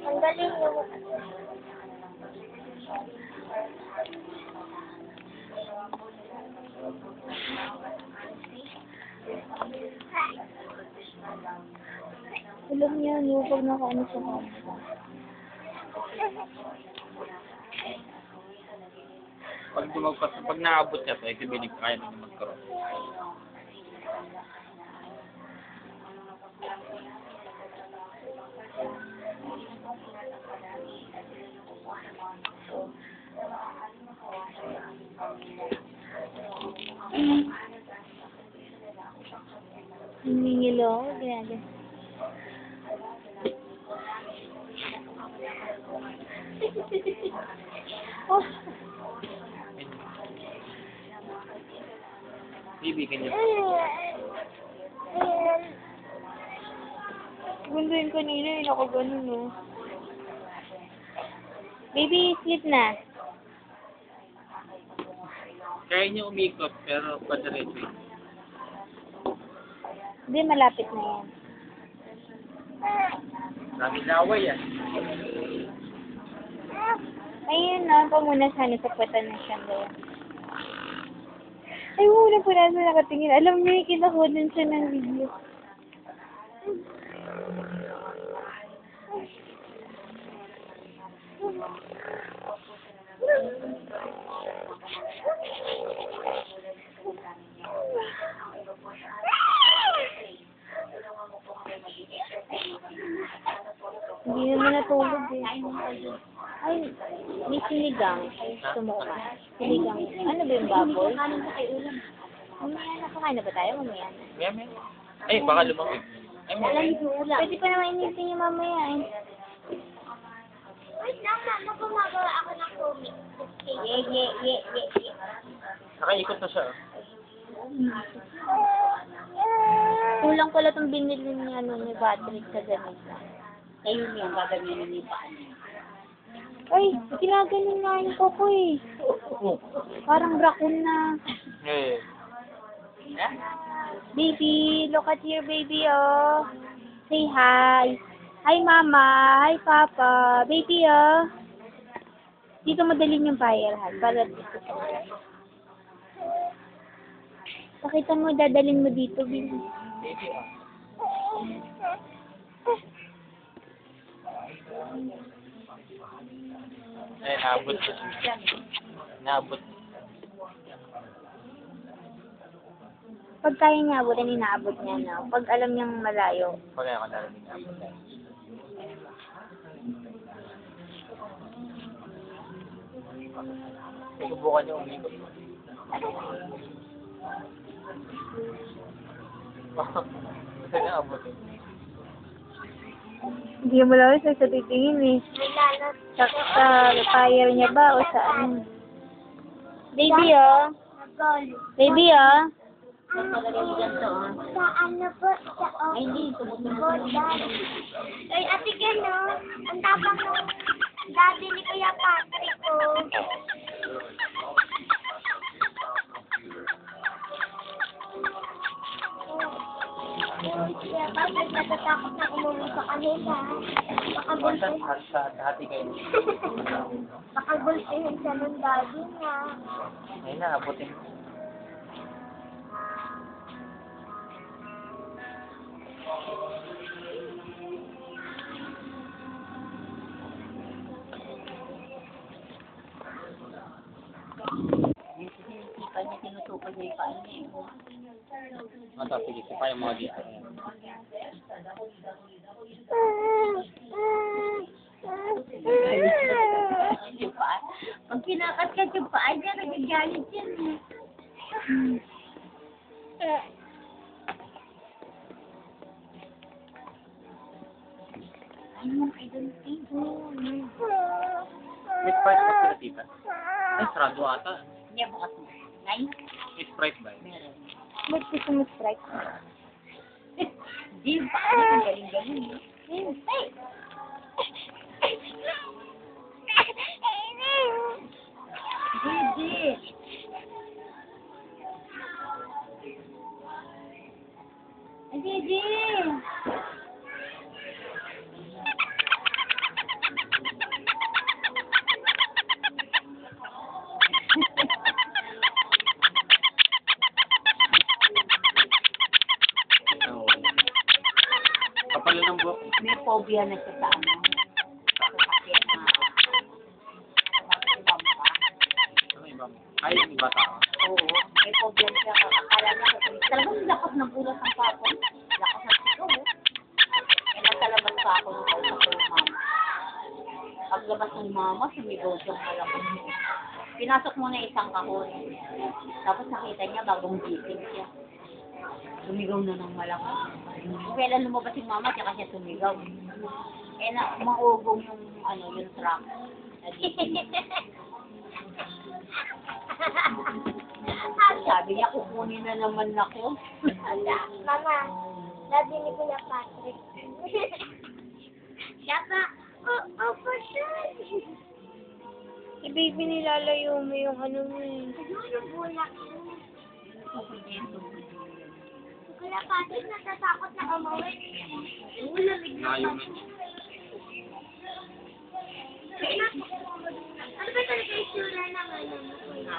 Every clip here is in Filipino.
Ang galing yung... Alam niya, no, pag nakaano sa kamera. Pag naabot niya to, ito binig kaya na magkaroon. Hingilo ako, ginagawa. Oh. Bibi, kanya. Gunduin kanina, yun ako ganun, no. Baby, sleep na. Kaya niya umikot, pero padiretso. Hindi, malapit na yan. Daming laway yan. Ayun na, pa muna sana sa puwatan ng siyang. Ay, wala po na nakatingin. Alam niyo, kinakunan siya ng video. Hindi naman natulog eh. Ay, may sinigang. Ay, gusto mo kumain. Sinigang. Ano ba yung baboy? Mamaya na, kumain na ba tayo? Mamaya na. Meme. Ay, baka lumapit. Ay, meme. Pwede pa naman initin niyo mamaya eh. Wait lang, mama, gumagawa ako ng comic. Ye. Nakaikot na siya. Kulang pala itong binili ni, ni Patrick sa ganito. Ayun yung gagawin ni Paano. Ay, ginagaling nga yung koko eh. Parang raccoon na. Eh. Baby, look at your baby, oh. Say hi. Hi, Mama. Hi, Papa. Baby, oh. Dito madalhin yung fire, ha? Para dito. Pakita mo, dadalhin mo dito, baby. Baby, eh, naabot na siya. Naabot. Pag kaya niya abutin, inaabot niya, no? Pag alam niyang malayo. Pag ako narinig naabot. Subukan niyo umikot. Kasi naabot eh. Hindi mo lang sa titingin eh. Sa fire niya ba o sa ano? Baby, oh. Baby, oh. Sa ano po? Sa Ay, hindi. Ay, ate Gano, ang tapang ng daddy ni Kuya Patrick ko. Kuya Patrick, natatakot na umuwi sa kanila. Makagulpihin. Hati kayo. Makagulpihin siya ng daddy niya. Ay, naabotin mo. Hindi pa niya tinutukol niya yung paan niya. Ito, sige, sipa yung mga dito. Yung paa. Pag kinakatkat yung paa niya, nagagalit yan. Ay, I don't think. May Sprite ba sila, tita? Ay, sarado ata. Hindi, bukas mo. Ay, May Sprite ba? meron. Ba't gusto mo strike? Hindi, yung paa niya, ang galing-galing. Ay! Hindi. Hindi. Oo. Kapal ng buhok. May phobia na siya sa ano. Ano iba mo? Ay, yung iba tao. Oo. May phobia siya. Akala niya, talagang lakas ng bulas ng papo. Lakas ng ito. Eh, nasa labas pa ako nung kausap ko yung mama. Paglabas ng mama, sumigaw siyang malakas. Pinasok muna isang kahon. Tapos nakita niya bagong gising siya. Sumigaw na ng malakas. Kailan lumabas yung mama, tsaka siya sumigaw. Eh, maugong yung, yung truck. Sabi niya, kukunin na naman ako. Mama, sabi ni Kuya Patrick. Siya ba? Opo, siya. Si baby, nilalayo mo yung ano mo eh. Yung bulak. Kuya Patrick, natatakot na umuwi. Ulamig na Layo pa. na. Ano ba talaga yung sura ng ano mo, Kuya?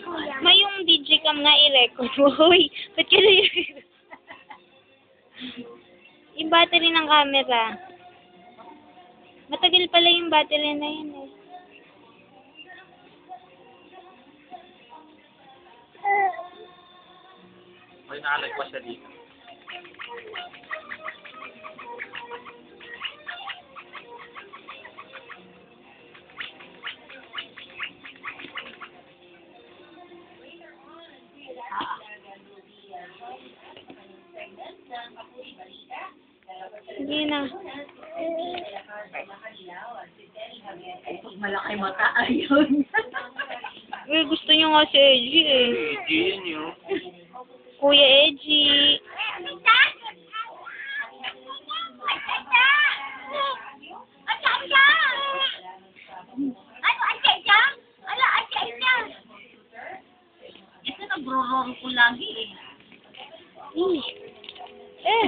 Kuya. May yung digicam nga i-record mo. Hoy, ba't ka na yung battery ng camera. Matagal pala yung battery na yun eh. May naalag pa siya dito. Hindi na. Malaki mata, ayun. Uy, gusto niyo nga si Edgy eh. Hindi yun yun. Kuya Edgy. Ito nagro-roll ko lagi eh. Eh.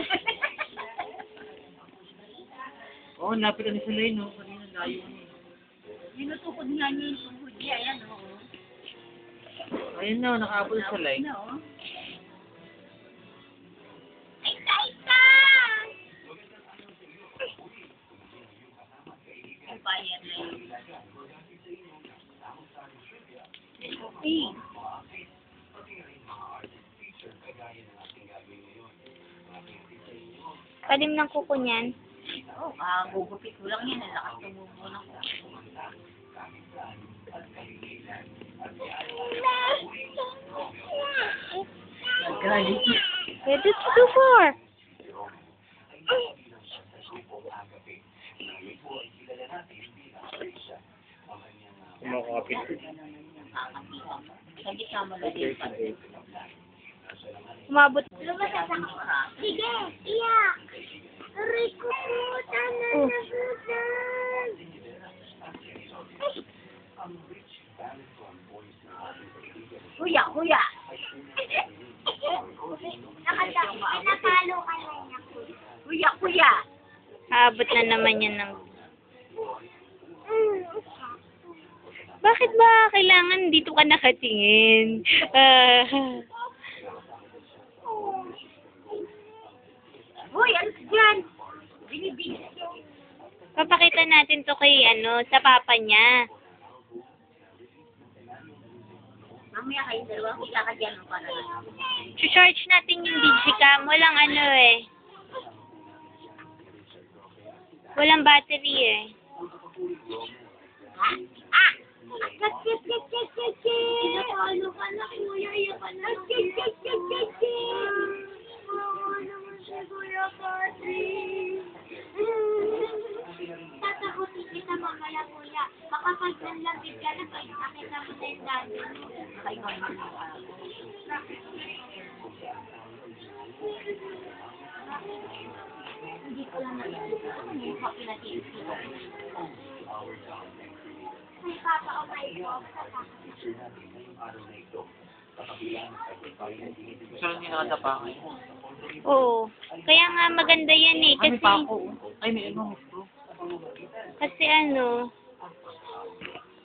Oo, lapit na sila yun, no? Kanina layo mo. Ninutukod nga niya yung tuhod niya. Ayan, oo. Ayun na, nakaabot sa line. No. Ay, Taita! Ang bayad na yun. Hey. Talim ng kuko niyan. Oh, gugupit ko lang yan. Ang lakas tumubo na ko. Nagalit. Pwede to for. Kumakapit. Hindi ka magaling pa. Umabot. Sige, iyak. Aray ko po, tana Oh. na budan. Kuya, kuya. Napalo ka na niya. Kuya, kuya. Aabot na naman yan ng... Bakit ba kailangan dito ka nakatingin? Uy, ano dyan? Binibigis ko. Papakita natin to kay sa papa niya. Mamaya kayo dalawa, kita ka dyan para lang. Charge natin yung digicam. Walang eh. Walang battery eh. Ah! Kit! Ano ka na, kuya? Iyak ka na. Kit! Oo naman si Kuya Patrick. Tatakutin kita mamaya, kuya. Baka pag nanlapit ka na, pag nakita mo na yung daddy mo. Hindi ko lang nalilito. Ano yung happy na titi ko? May papa o may boss sa Gusto rin yung nakatapakan. Oo. Kaya nga maganda yan eh. Ay, may Kasi, pako. Ay, may ano. kasi ano,